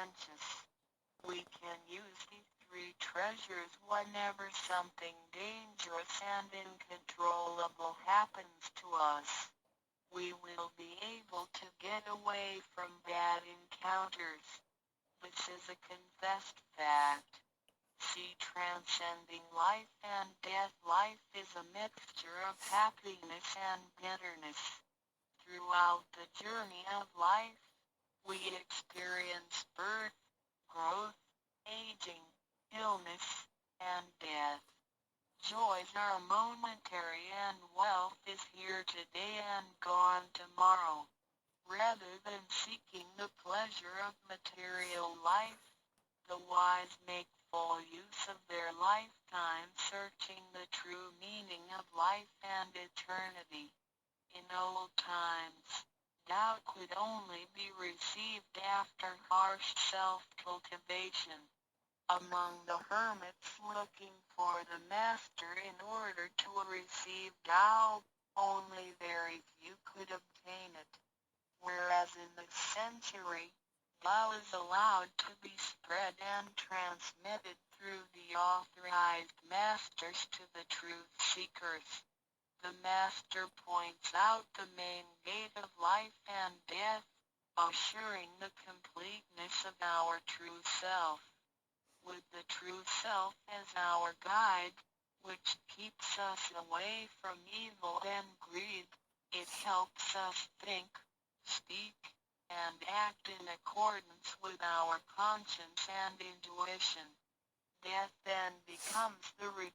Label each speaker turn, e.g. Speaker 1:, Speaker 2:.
Speaker 1: conscious. We can use these three treasures whenever something dangerous and uncontrollable happens to us. We will be able to get away from bad encounters. This is a confessed fact. See, transcending life and death. Life is a mixture of happiness and bitterness. Throughout the journey of life, we experience birth, growth, aging, illness, and death. Joys are momentary and wealth is here today and gone tomorrow. Rather than seeking the pleasure of material life, the wise make full use of their lifetime searching the true meaning of life and eternity. In old times, doubt could only be received after harsh self-cultivation. Among the hermits looking for the master in order to receive Tao, only very few could obtain it. Whereas in this century, Tao is allowed to be spread and transmitted through the authorized masters to the truth seekers. The master points out the main gate of life and death, assuring the completeness of our true self. With the true self as our guide, which keeps us away from evil and greed, it helps us think, speak, and act in accordance with our conscience and intuition. Death then becomes the